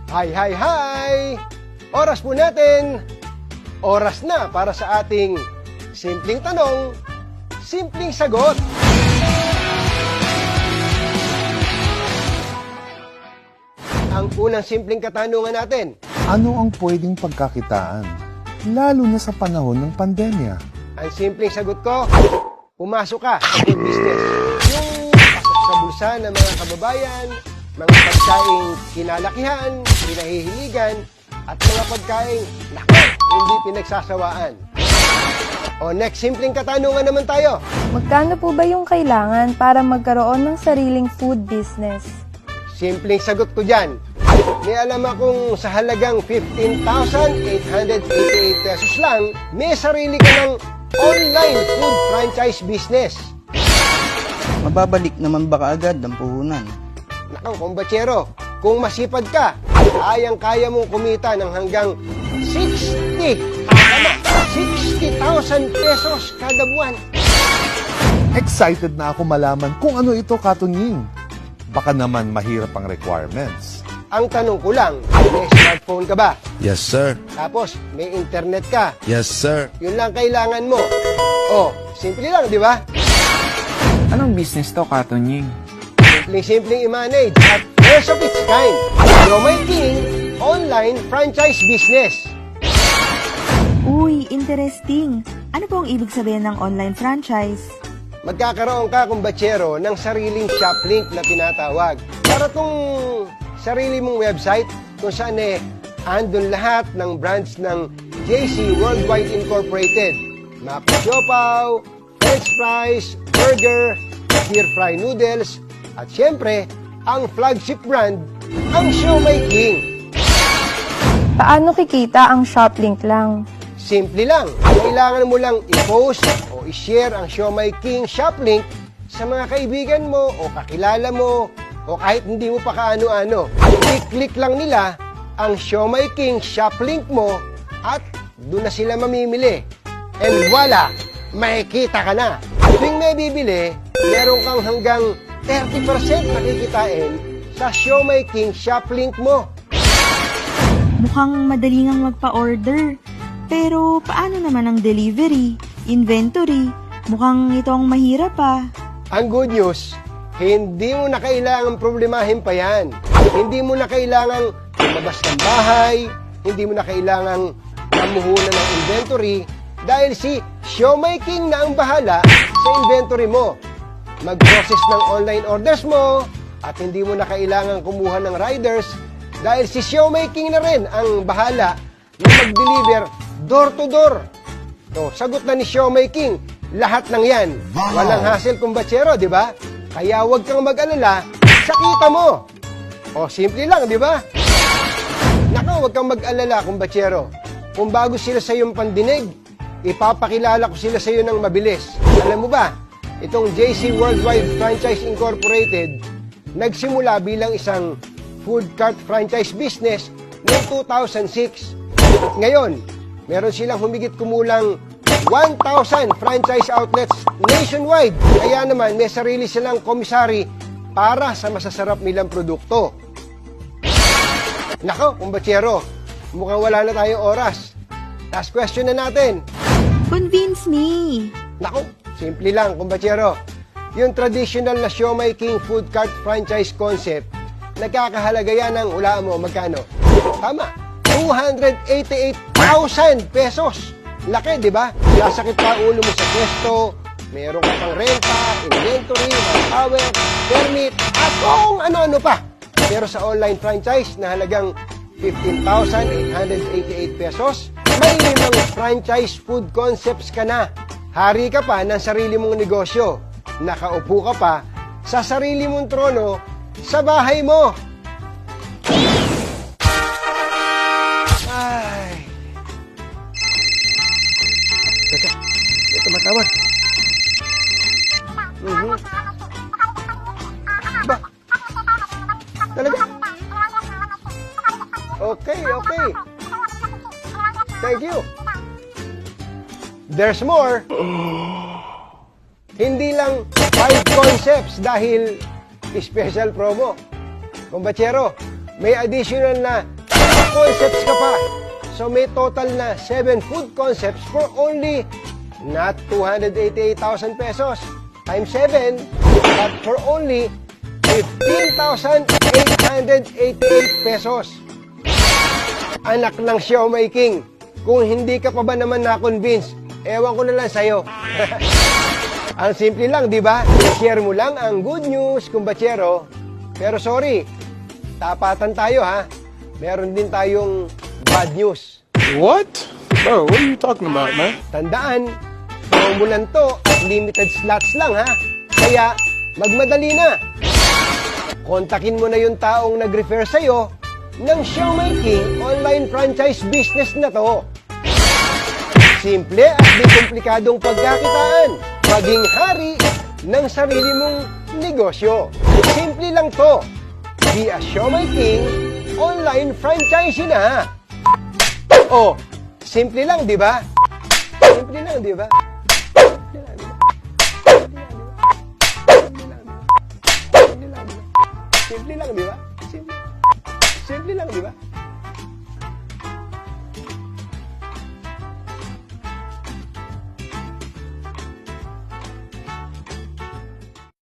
Hi, hi, hi! Oras po natin. Oras na para sa ating simpleng tanong, simpleng sagot. Ang unang simpleng katanungan natin. Ano ang pwedeng pagkakitaan, lalo na sa panahon ng pandemya? Ang simpleng sagot ko, pumasok ka sa food business. Yung pasok sa bulsa ng mga kababayan, mga pagkaing kinalakihan, pinahihiligan, at mga pagkaing, naku, hindi pinagsasawaan. O next, simpleng katanungan naman tayo. Magkano po ba yung kailangan para magkaroon ng sariling food business? Simpleng sagot ko dyan. May alam akong sa halagang 15,888 pesos lang, may sarili ka ng online food franchise business. Mababalik naman ba kaagad ang puhunan? Nakang kumbatsero, kung masipag ka, kayang-kaya mong kumita ng hanggang 60,000 pesos kada buwan. Excited na ako malaman kung ano ito, Katunying. Baka naman mahirap ang requirements. Ang tanong ko lang, may smartphone ka ba? Yes, sir. Tapos, may internet ka? Yes, sir. Yun lang kailangan mo. Oh, simple lang, di ba? Anong business to, Katunying? Simpleng i-manage at first of its kind. Siomai King online franchise business. Uy, interesting. Ano po ang ibig sabihin ng online franchise? Magkakaroon ka, kumbatsero, ng sariling shop link na tinatawag. Para tong sarili mong website kung saan andun lahat ng brands ng JC Worldwide Incorporated. Mapa Siopaw, French fries, burger, stir fry noodles, at syempre, ang flagship brand, ang Siomai King. Paano kikita ang shop link lang? Simple lang. Kailangan mo lang i-post o i-share ang Siomai King shop link sa mga kaibigan mo o kakilala mo o kahit hindi mo pa kaano-ano. I-click lang nila ang Siomai King shop link mo at doon na sila mamimili. And voila! Makikita ka na. Tuwing may bibili, meron kang hanggang 30% makikitain sa Siomai King shop link mo. Mukhang madali ngang magpa-order. Pero paano naman ang delivery, inventory? Mukhang ito ang mahirap pa. Ang good news, hindi mo na kailangang problemahin pa yan. Hindi mo na kailangang lumabas ng bahay, hindi mo na kailangang mamuhunan ng inventory dahil si Siomai King na ang bahala sa inventory mo. Mag-process ng online orders mo at hindi mo na kailangang kumuha ng riders dahil si Siomai King na rin ang bahala na mag-deliver door to door. So, sagot na ni Siomai King, lahat ng yan. Walang hassle, kumbatsero, di ba? Kaya huwag kang mag-alala sa kita mo. O, simple lang, di ba? Nako, huwag kang mag-alala, kumbatsero. Kung bago sila sa iyong pandinig, ipapakilala ko sila sa iyo ng mabilis. Alam mo ba, itong JC Worldwide Franchise Incorporated, nagsimula bilang isang food cart franchise business noong 2006. Ngayon, meron silang humigit kumulang 1,000 franchise outlets nationwide. Kaya naman, may sarili silang komisari para sa masasarap nilang produkto. Nako, kumbatsero, mukhang wala na tayong oras. Last question na natin. Convince me. Nako, simple lang, kumbatsero. Yung traditional na Siomai King food cart franchise concept, nagkakahalaga yan ng, ulaan mo, magkano? Tama. 288,000 pesos. Laki, di ba? Lasakit pa ulo mo sa pwesto, meron ka pang renta, inventory, power, permit, at kung ano-ano pa. Pero sa online franchise na halagang 15,888 pesos, may limang franchise food concepts ka na. Hari ka pa ng sarili mong negosyo. Nakaupo ka pa sa sarili mong trono sa bahay mo. Ay. Teka, may tumatawag. Ba? Talaga? Okay, okay. Thank you. There's more. Hindi lang 5 concepts dahil special promo. Kumbatsero, may additional na concepts ka pa. So may total na 7 food concepts for only not 288,000 pesos times 7, but for only 15,888 pesos. Anak ng Siomai King, kung hindi ka pa ba naman na-convince, ewan ko na lang sa'yo. Ang simple lang, di ba? Share mo lang ang good news, kumbatsero. Pero sorry, tapatan tayo ha. Meron din tayong bad news. What? Bro, what are you talking about, man? Tandaan, promo lang to at limited slots lang ha. Kaya, magmadali na. Kontakin mo na yung taong nag-refer sa'yo ng Siomai King online franchise business na to. Simple at di komplikadong pagkakitaan. Maging hari ng sarili mong negosyo. Simple lang to. Be a Siomai King online franchisee na. Oh, simple lang, di ba? Simple lang, di ba? Simple lang, di ba? Simple lang, di ba? Simple lang, di ba?